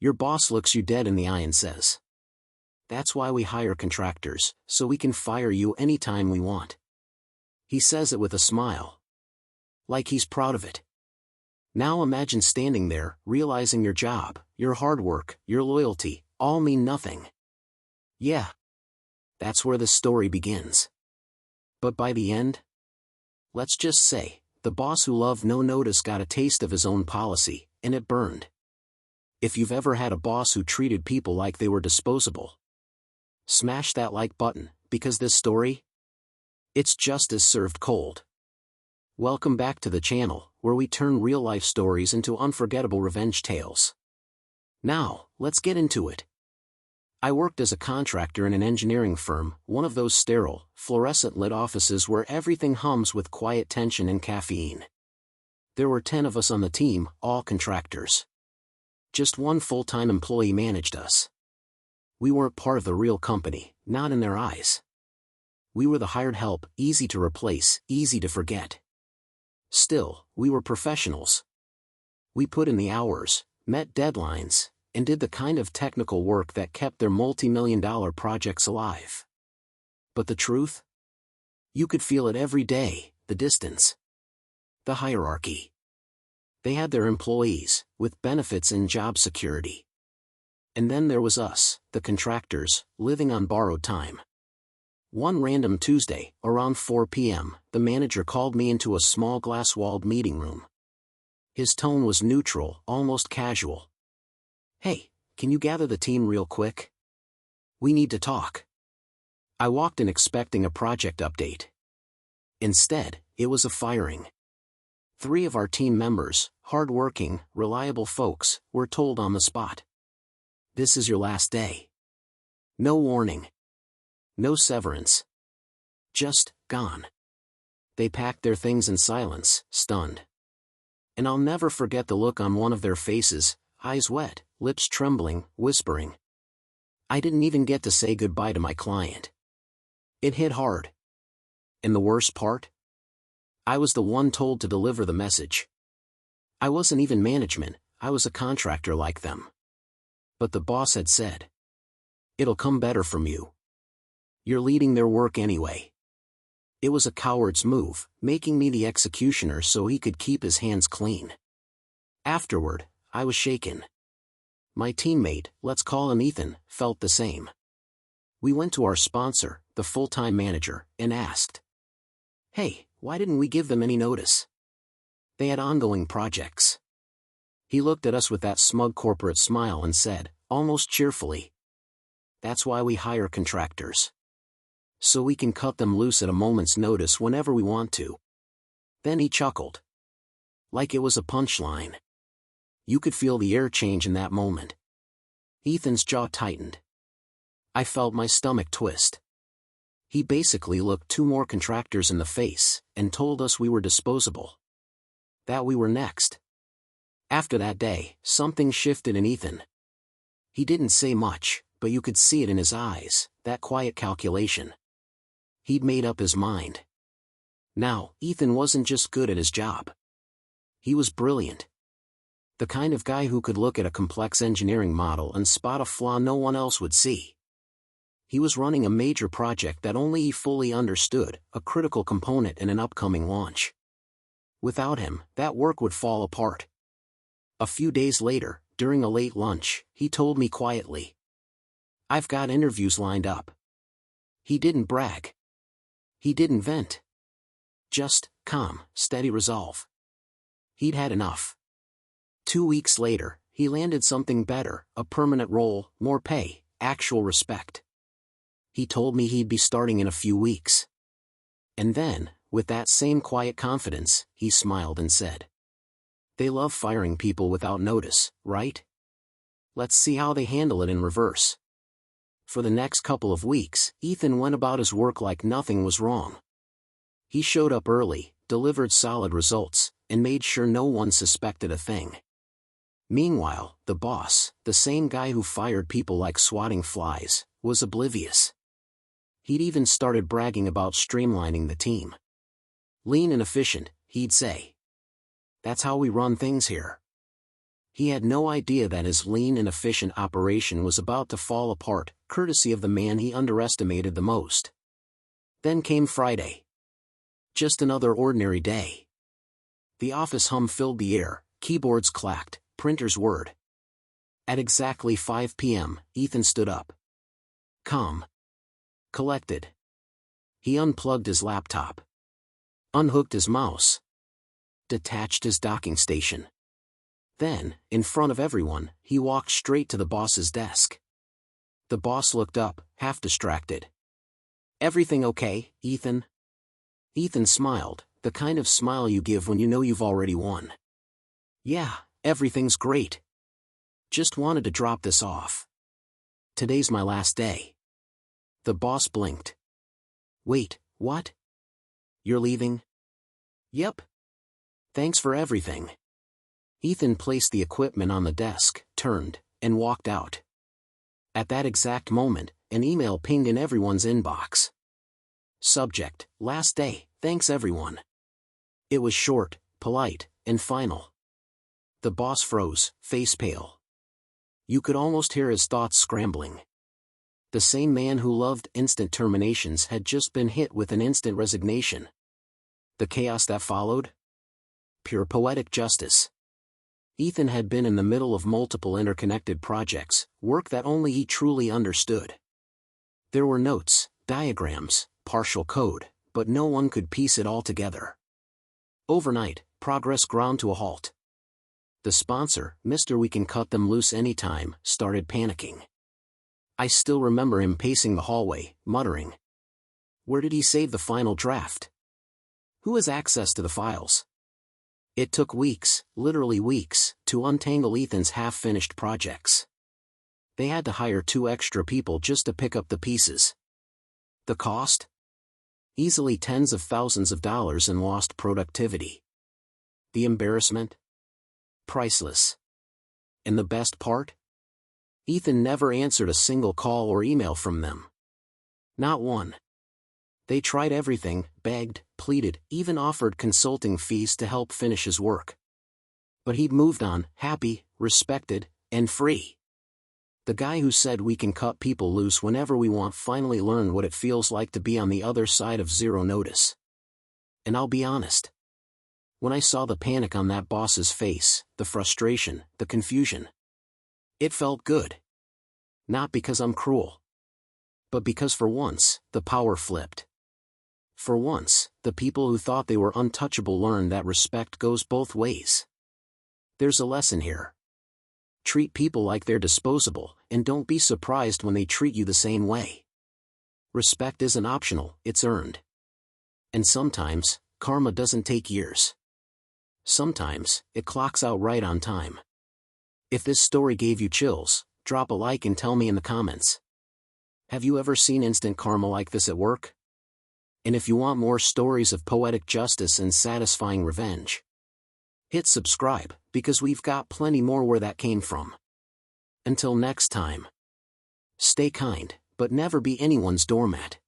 Your boss looks you dead in the eye and says, "That's why we hire contractors, so we can fire you anytime we want." He says it with a smile. Like he's proud of it. Now imagine standing there, realizing your job, your hard work, your loyalty, all mean nothing. Yeah. That's where the story begins. But by the end? Let's just say, the boss who loved no notice got a taste of his own policy, and it burned. If you've ever had a boss who treated people like they were disposable, smash that like button, because this story? It's justice served cold. Welcome back to the channel, where we turn real-life stories into unforgettable revenge tales. Now, let's get into it. I worked as a contractor in an engineering firm, one of those sterile, fluorescent-lit offices where everything hums with quiet tension and caffeine. There were 10 of us on the team, all contractors. Just one full-time employee managed us. We weren't part of the real company, not in their eyes. We were the hired help, easy to replace, easy to forget. Still, we were professionals. We put in the hours, met deadlines, and did the kind of technical work that kept their multi-million-dollar projects alive. But the truth? You could feel it every day, the distance. The hierarchy. They had their employees, with benefits and job security. And then there was us, the contractors, living on borrowed time. One random Tuesday, around 4 p.m., the manager called me into a small glass-walled meeting room. His tone was neutral, almost casual. "Hey, can you gather the team real quick? We need to talk." I walked in expecting a project update. Instead, it was a firing. 3 of our team members, hard-working, reliable folks, were told on the spot. "This is your last day." No warning. No severance. Just, gone. They packed their things in silence, stunned. And I'll never forget the look on one of their faces, eyes wet, lips trembling, whispering. I didn't even get to say goodbye to my client. It hit hard. And the worst part? I was the one told to deliver the message. I wasn't even management, I was a contractor like them. But the boss had said, "It'll come better from you. You're leading their work anyway." It was a coward's move, making me the executioner so he could keep his hands clean. Afterward, I was shaken. My teammate, let's call him Ethan, felt the same. We went to our sponsor, the full-time manager, and asked, "Hey, why didn't we give them any notice? They had ongoing projects." He looked at us with that smug corporate smile and said, almost cheerfully, "That's why we hire contractors. So we can cut them loose at a moment's notice whenever we want to." Then he chuckled. Like it was a punchline. You could feel the air change in that moment. Ethan's jaw tightened. I felt my stomach twist. He basically looked 2 more contractors in the face, and told us we were disposable. That we were next. After that day, something shifted in Ethan. He didn't say much, but you could see it in his eyes, that quiet calculation. He'd made up his mind. Now, Ethan wasn't just good at his job. He was brilliant. The kind of guy who could look at a complex engineering model and spot a flaw no one else would see. He was running a major project that only he fully understood, a critical component in an upcoming launch. Without him, that work would fall apart. A few days later, during a late lunch, he told me quietly, "I've got interviews lined up." He didn't brag. He didn't vent. Just, calm, steady resolve. He'd had enough. 2 weeks later, he landed something better, a permanent role, more pay, actual respect. He told me he'd be starting in a few weeks. And then, with that same quiet confidence, he smiled and said, "They love firing people without notice, right? Let's see how they handle it in reverse." For the next couple of weeks, Ethan went about his work like nothing was wrong. He showed up early, delivered solid results, and made sure no one suspected a thing. Meanwhile, the boss, the same guy who fired people like swatting flies, was oblivious. He'd even started bragging about streamlining the team. "Lean and efficient," he'd say. "That's how we run things here." He had no idea that his lean and efficient operation was about to fall apart, courtesy of the man he underestimated the most. Then came Friday. Just another ordinary day. The office hum filled the air, keyboards clacked, printers whirred. At exactly 5 p.m., Ethan stood up. Calm. Collected. He unplugged his laptop. Unhooked his mouse. Detached his docking station. Then, in front of everyone, he walked straight to the boss's desk. The boss looked up, half distracted. "Everything okay, Ethan?" Ethan smiled, the kind of smile you give when you know you've already won. "Yeah, everything's great. Just wanted to drop this off. Today's my last day." The boss blinked. "Wait, what? You're leaving?" "Yep. Thanks for everything." Ethan placed the equipment on the desk, turned, and walked out. At that exact moment, an email pinged in everyone's inbox. Subject: Last day, thanks everyone. It was short, polite, and final. The boss froze, face pale. You could almost hear his thoughts scrambling. The same man who loved instant terminations had just been hit with an instant resignation. The chaos that followed? Pure poetic justice. Ethan had been in the middle of multiple interconnected projects, work that only he truly understood. There were notes, diagrams, partial code, but no one could piece it all together. Overnight, progress ground to a halt. The sponsor, Mr. We Can Cut Them Loose Anytime, started panicking. I still remember him pacing the hallway, muttering. Where did he save the final draft? Who has access to the files? It took weeks, literally weeks, to untangle Ethan's half-finished projects. They had to hire 2 extra people just to pick up the pieces. The cost? Easily tens of thousands of dollars in lost productivity. The embarrassment? Priceless. And the best part? Ethan never answered a single call or email from them. Not one. They tried everything, begged, pleaded, even offered consulting fees to help finish his work. But he'd moved on, happy, respected, and free. The guy who said we can cut people loose whenever we want finally learned what it feels like to be on the other side of zero notice. And I'll be honest. When I saw the panic on that boss's face, the frustration, the confusion, it felt good. Not because I'm cruel. But because for once, the power flipped. For once, the people who thought they were untouchable learned that respect goes both ways. There's a lesson here. Treat people like they're disposable, and don't be surprised when they treat you the same way. Respect isn't optional, it's earned. And sometimes, karma doesn't take years. Sometimes, it clocks out right on time. If this story gave you chills, drop a like and tell me in the comments. Have you ever seen instant karma like this at work? And if you want more stories of poetic justice and satisfying revenge, hit subscribe, because we've got plenty more where that came from. Until next time. Stay kind, but never be anyone's doormat.